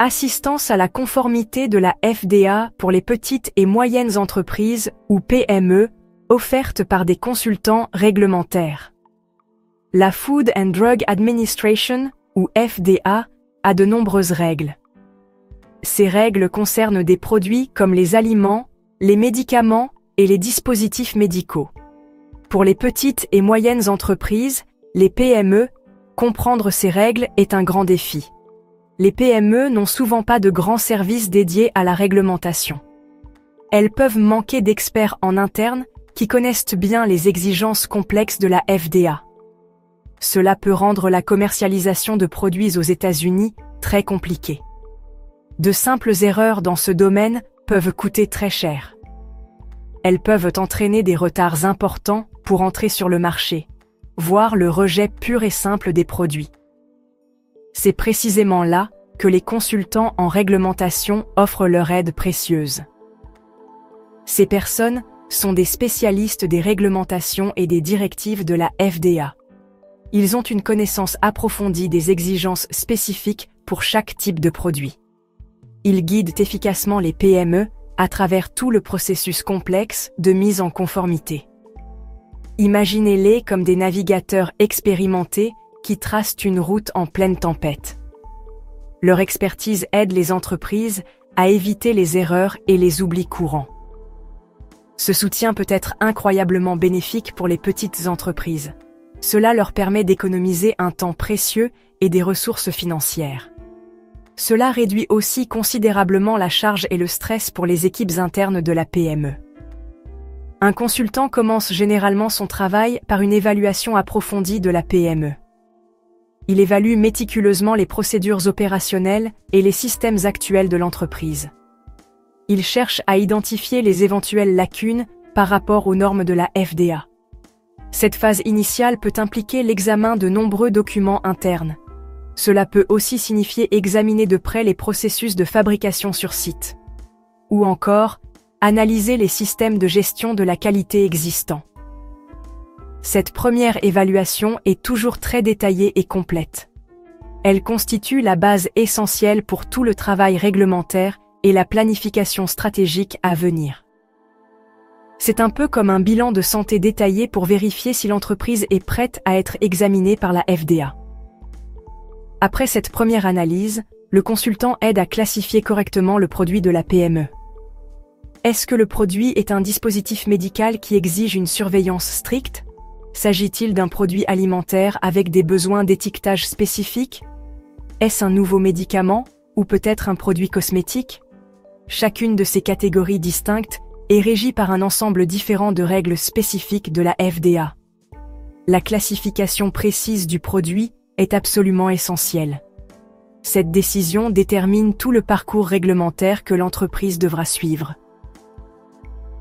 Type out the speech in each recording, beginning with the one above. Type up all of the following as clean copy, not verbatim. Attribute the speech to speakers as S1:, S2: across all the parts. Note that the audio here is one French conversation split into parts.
S1: Assistance à la conformité de la FDA pour les petites et moyennes entreprises ou PME, offerte par des consultants réglementaires. La Food and Drug Administration, ou FDA, a de nombreuses règles. Ces règles concernent des produits comme les aliments, les médicaments et les dispositifs médicaux. Pour les petites et moyennes entreprises, les PME, comprendre ces règles est un grand défi. Les PME n'ont souvent pas de grands services dédiés à la réglementation. Elles peuvent manquer d'experts en interne qui connaissent bien les exigences complexes de la FDA. Cela peut rendre la commercialisation de produits aux États-Unis très compliquée. De simples erreurs dans ce domaine peuvent coûter très cher. Elles peuvent entraîner des retards importants pour entrer sur le marché, voire le rejet pur et simple des produits. C'est précisément là que les consultants en réglementation offrent leur aide précieuse. Ces personnes sont des spécialistes des réglementations et des directives de la FDA. Ils ont une connaissance approfondie des exigences spécifiques pour chaque type de produit. Ils guident efficacement les PME à travers tout le processus complexe de mise en conformité. Imaginez-les comme des navigateurs expérimentés qui tracent une route en pleine tempête. Leur expertise aide les entreprises à éviter les erreurs et les oublis courants. Ce soutien peut être incroyablement bénéfique pour les petites entreprises. Cela leur permet d'économiser un temps précieux et des ressources financières. Cela réduit aussi considérablement la charge et le stress pour les équipes internes de la PME. Un consultant commence généralement son travail par une évaluation approfondie de la PME. Il évalue méticuleusement les procédures opérationnelles et les systèmes actuels de l'entreprise. Il cherche à identifier les éventuelles lacunes par rapport aux normes de la FDA. Cette phase initiale peut impliquer l'examen de nombreux documents internes. Cela peut aussi signifier examiner de près les processus de fabrication sur site. Ou encore, analyser les systèmes de gestion de la qualité existants. Cette première évaluation est toujours très détaillée et complète. Elle constitue la base essentielle pour tout le travail réglementaire et la planification stratégique à venir. C'est un peu comme un bilan de santé détaillé pour vérifier si l'entreprise est prête à être examinée par la FDA. Après cette première analyse, le consultant aide à classifier correctement le produit de la PME. Est-ce que le produit est un dispositif médical qui exige une surveillance stricte? S'agit-il d'un produit alimentaire avec des besoins d'étiquetage spécifiques? Est-ce un nouveau médicament ou peut-être un produit cosmétique? Chacune de ces catégories distinctes est régie par un ensemble différent de règles spécifiques de la FDA. La classification précise du produit est absolument essentielle. Cette décision détermine tout le parcours réglementaire que l'entreprise devra suivre.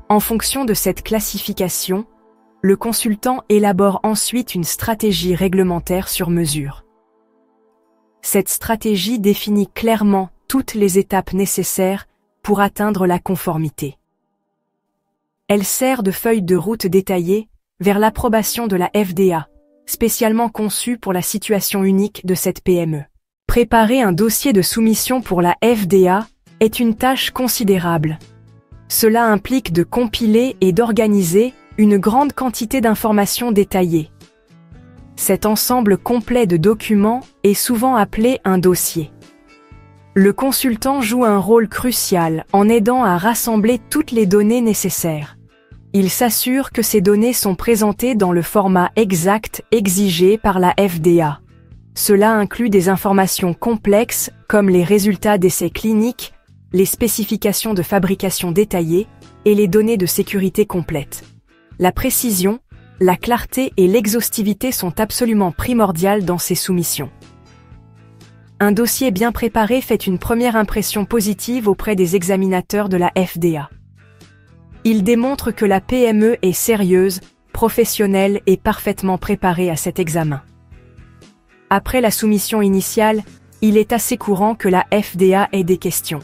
S1: En fonction de cette classification, le consultant élabore ensuite une stratégie réglementaire sur mesure. Cette stratégie définit clairement toutes les étapes nécessaires pour atteindre la conformité. Elle sert de feuille de route détaillée vers l'approbation de la FDA, spécialement conçue pour la situation unique de cette PME. Préparer un dossier de soumission pour la FDA est une tâche considérable. Cela implique de compiler et d'organiser une grande quantité d'informations détaillées. Cet ensemble complet de documents est souvent appelé un dossier. Le consultant joue un rôle crucial en aidant à rassembler toutes les données nécessaires. Il s'assure que ces données sont présentées dans le format exact exigé par la FDA. Cela inclut des informations complexes comme les résultats d'essais cliniques, les spécifications de fabrication détaillées et les données de sécurité complètes. La précision, la clarté et l'exhaustivité sont absolument primordiales dans ces soumissions. Un dossier bien préparé fait une première impression positive auprès des examinateurs de la FDA. Il démontre que la PME est sérieuse, professionnelle et parfaitement préparée à cet examen. Après la soumission initiale, il est assez courant que la FDA ait des questions.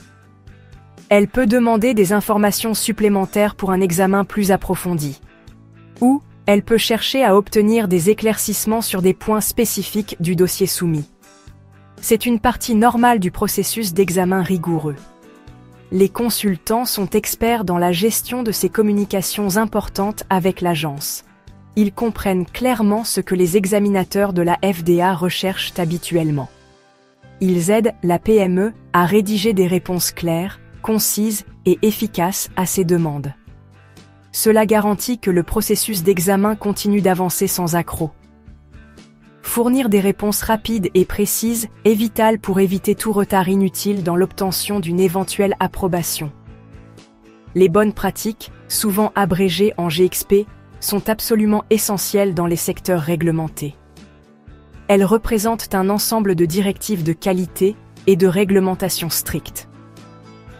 S1: Elle peut demander des informations supplémentaires pour un examen plus approfondi. Ou, elle peut chercher à obtenir des éclaircissements sur des points spécifiques du dossier soumis. C'est une partie normale du processus d'examen rigoureux. Les consultants sont experts dans la gestion de ces communications importantes avec l'agence. Ils comprennent clairement ce que les examinateurs de la FDA recherchent habituellement. Ils aident la PME à rédiger des réponses claires, concises et efficaces à ces demandes. Cela garantit que le processus d'examen continue d'avancer sans accroc. Fournir des réponses rapides et précises est vital pour éviter tout retard inutile dans l'obtention d'une éventuelle approbation. Les bonnes pratiques, souvent abrégées en GXP, sont absolument essentielles dans les secteurs réglementés. Elles représentent un ensemble de directives de qualité et de réglementation strictes.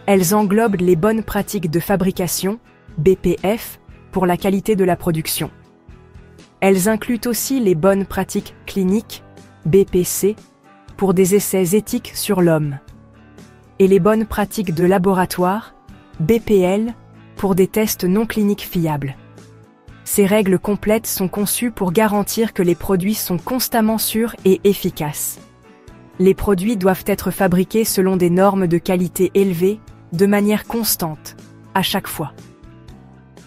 S1: Elles englobent les bonnes pratiques de fabrication, BPF, pour la qualité de la production. Elles incluent aussi les bonnes pratiques cliniques, BPC, pour des essais éthiques sur l'homme. Et les bonnes pratiques de laboratoire, BPL, pour des tests non cliniques fiables. Ces règles complètes sont conçues pour garantir que les produits sont constamment sûrs et efficaces. Les produits doivent être fabriqués selon des normes de qualité élevées, de manière constante, à chaque fois.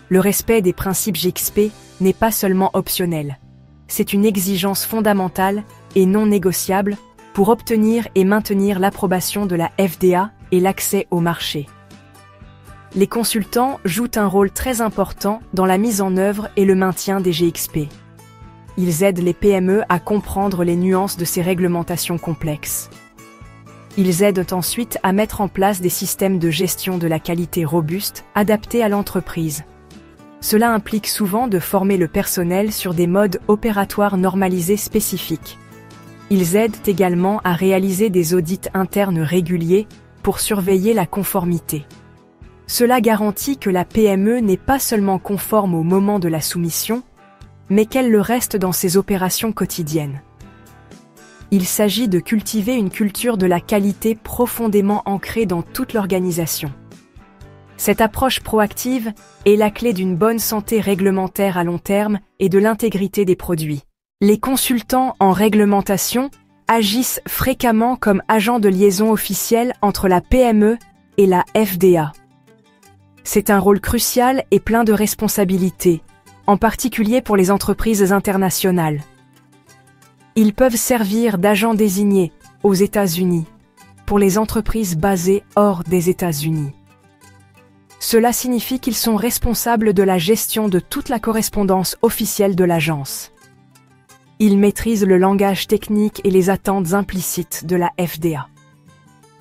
S1: Le respect des principes GXP n'est pas seulement optionnel. C'est une exigence fondamentale et non négociable pour obtenir et maintenir l'approbation de la FDA et l'accès au marché. Les consultants jouent un rôle très important dans la mise en œuvre et le maintien des GXP. Ils aident les PME à comprendre les nuances de ces réglementations complexes. Ils aident ensuite à mettre en place des systèmes de gestion de la qualité robustes, adaptés à l'entreprise. Cela implique souvent de former le personnel sur des modes opératoires normalisés spécifiques. Ils aident également à réaliser des audits internes réguliers pour surveiller la conformité. Cela garantit que la PME n'est pas seulement conforme au moment de la soumission, mais qu'elle le reste dans ses opérations quotidiennes. Il s'agit de cultiver une culture de la qualité profondément ancrée dans toute l'organisation. Cette approche proactive est la clé d'une bonne santé réglementaire à long terme et de l'intégrité des produits. Les consultants en réglementation agissent fréquemment comme agents de liaison officiels entre la PME et la FDA. C'est un rôle crucial et plein de responsabilités, en particulier pour les entreprises internationales. Ils peuvent servir d'agents désignés aux États-Unis pour les entreprises basées hors des États-Unis. Cela signifie qu'ils sont responsables de la gestion de toute la correspondance officielle de l'agence. Ils maîtrisent le langage technique et les attentes implicites de la FDA.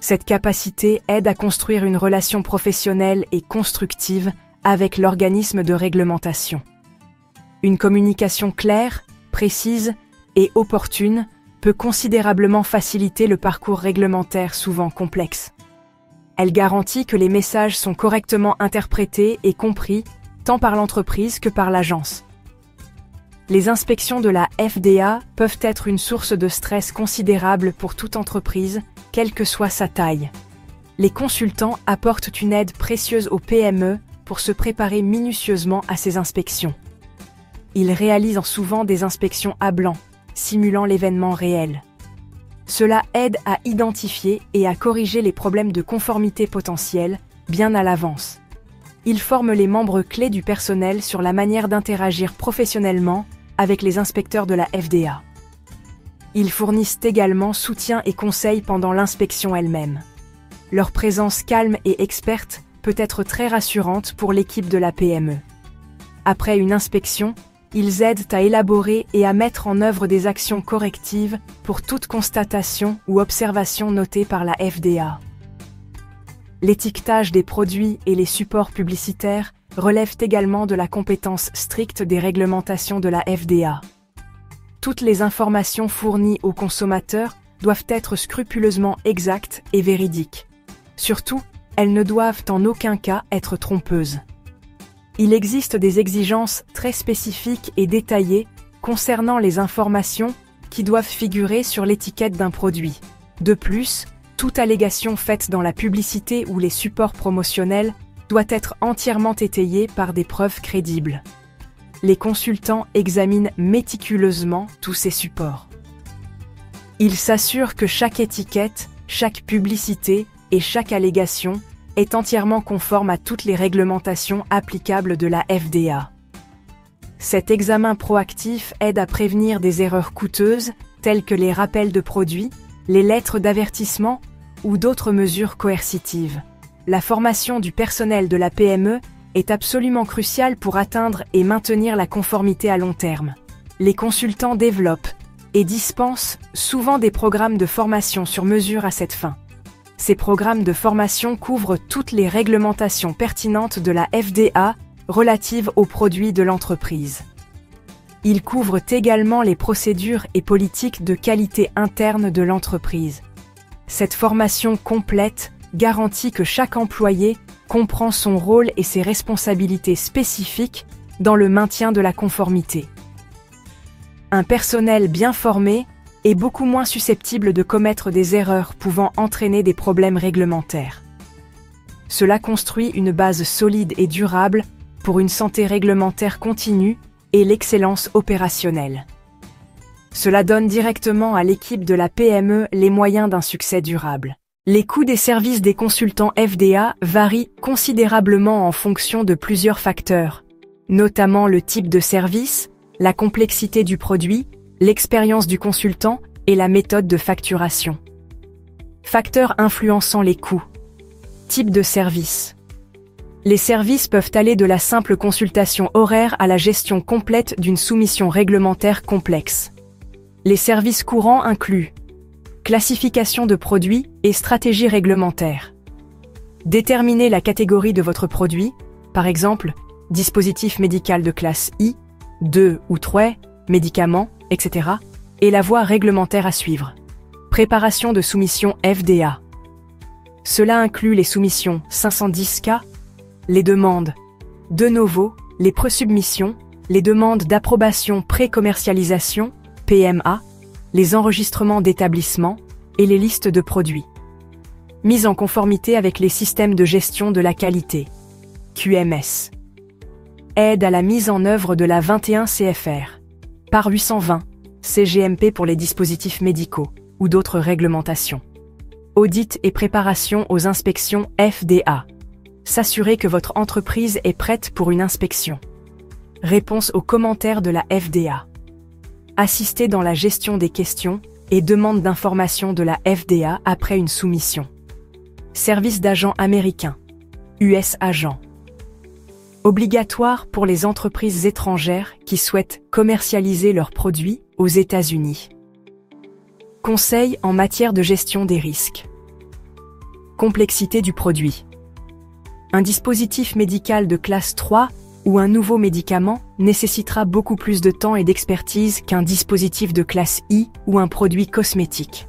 S1: Cette capacité aide à construire une relation professionnelle et constructive avec l'organisme de réglementation. Une communication claire, précise et opportune peut considérablement faciliter le parcours réglementaire souvent complexe. Elle garantit que les messages sont correctement interprétés et compris tant par l'entreprise que par l'agence. Les inspections de la FDA peuvent être une source de stress considérable pour toute entreprise, quelle que soit sa taille. Les consultants apportent une aide précieuse aux PME pour se préparer minutieusement à ces inspections. Ils réalisent souvent des inspections à blanc, simulant l'événement réel. Cela aide à identifier et à corriger les problèmes de conformité potentiels bien à l'avance. Ils forment les membres clés du personnel sur la manière d'interagir professionnellement avec les inspecteurs de la FDA. Ils fournissent également soutien et conseils pendant l'inspection elle-même. Leur présence calme et experte peut être très rassurante pour l'équipe de la PME. Après une inspection, ils aident à élaborer et à mettre en œuvre des actions correctives pour toute constatation ou observation notée par la FDA. L'étiquetage des produits et les supports publicitaires relèvent également de la compétence stricte des réglementations de la FDA. Toutes les informations fournies aux consommateurs doivent être scrupuleusement exactes et véridiques. Surtout, elles ne doivent en aucun cas être trompeuses. Il existe des exigences très spécifiques et détaillées concernant les informations qui doivent figurer sur l'étiquette d'un produit. De plus, toute allégation faite dans la publicité ou les supports promotionnels doit être entièrement étayée par des preuves crédibles. Les consultants examinent méticuleusement tous ces supports. Il s'assure que chaque étiquette, chaque publicité et chaque allégation est entièrement conforme à toutes les réglementations applicables de la FDA. Cet examen proactif aide à prévenir des erreurs coûteuses telles que les rappels de produits, les lettres d'avertissement ou d'autres mesures coercitives. La formation du personnel de la PME est absolument cruciale pour atteindre et maintenir la conformité à long terme. Les consultants développent et dispensent souvent des programmes de formation sur mesure à cette fin. Ces programmes de formation couvrent toutes les réglementations pertinentes de la FDA relatives aux produits de l'entreprise. Ils couvrent également les procédures et politiques de qualité interne de l'entreprise. Cette formation complète garantit que chaque employé comprend son rôle et ses responsabilités spécifiques dans le maintien de la conformité. Un personnel bien formé est beaucoup moins susceptible de commettre des erreurs pouvant entraîner des problèmes réglementaires. Cela construit une base solide et durable pour une santé réglementaire continue et l'excellence opérationnelle. Cela donne directement à l'équipe de la PME les moyens d'un succès durable. Les coûts des services des consultants FDA varient considérablement en fonction de plusieurs facteurs, notamment le type de service, la complexité du produit, l'expérience du consultant et la méthode de facturation. Facteurs influençant les coûts. Type de service. Les services peuvent aller de la simple consultation horaire à la gestion complète d'une soumission réglementaire complexe. Les services courants incluent classification de produits et stratégie réglementaire. Déterminer la catégorie de votre produit, par exemple, dispositif médical de classe I, 2 ou 3, médicaments, etc., et la voie réglementaire à suivre. Préparation de soumission FDA. Cela inclut les soumissions 510K, les demandes de novo, les presubmissions, les demandes d'approbation pré-commercialisation, PMA, les enregistrements d'établissement et les listes de produits. Mise en conformité avec les systèmes de gestion de la qualité, QMS. Aide à la mise en œuvre de la 21 CFR, par 820, CGMP pour les dispositifs médicaux ou d'autres réglementations. Audit et préparation aux inspections FDA. S'assurer que votre entreprise est prête pour une inspection. Réponse aux commentaires de la FDA. Assister dans la gestion des questions et demandes d'informations de la FDA après une soumission. Service d'agent américain. US agent. Obligatoire pour les entreprises étrangères qui souhaitent commercialiser leurs produits aux États-Unis. Conseil en matière de gestion des risques. Complexité du produit. Un dispositif médical de classe 3 ou un nouveau médicament nécessitera beaucoup plus de temps et d'expertise qu'un dispositif de classe I ou un produit cosmétique.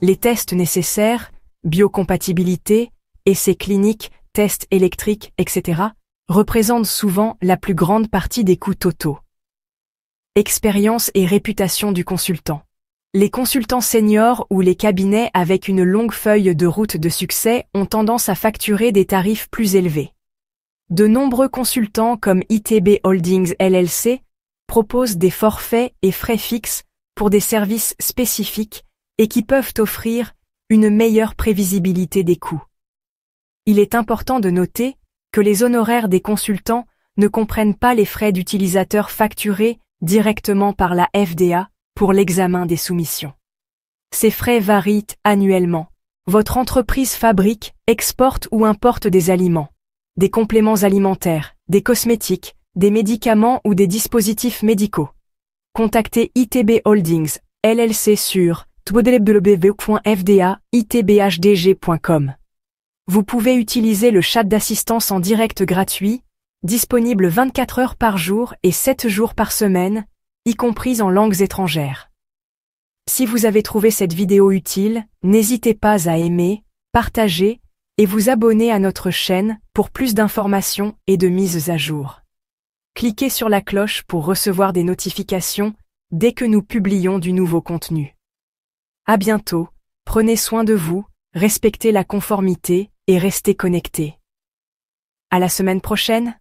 S1: Les tests nécessaires, biocompatibilité, essais cliniques, tests électriques, etc., représentent souvent la plus grande partie des coûts totaux. Expérience et réputation du consultant. Les consultants seniors ou les cabinets avec une longue feuille de route de succès ont tendance à facturer des tarifs plus élevés. De nombreux consultants comme ITB Holdings LLC proposent des forfaits et frais fixes pour des services spécifiques et qui peuvent offrir une meilleure prévisibilité des coûts. Il est important de noter que les honoraires des consultants ne comprennent pas les frais d'utilisateurs facturés directement par la FDA pour l'examen des soumissions. Ces frais varient annuellement. Votre entreprise fabrique, exporte ou importe des aliments, des compléments alimentaires, des cosmétiques, des médicaments ou des dispositifs médicaux. Contactez ITB Holdings, LLC sur www.fda-itbhdg.com. Vous pouvez utiliser le chat d'assistance en direct gratuit, disponible 24 heures par jour et 7 jours par semaine, y compris en langues étrangères. Si vous avez trouvé cette vidéo utile, n'hésitez pas à aimer, partager et vous abonner à notre chaîne pour plus d'informations et de mises à jour. Cliquez sur la cloche pour recevoir des notifications dès que nous publions du nouveau contenu. À bientôt, prenez soin de vous, respectez la conformité et restez connectés. À la semaine prochaine!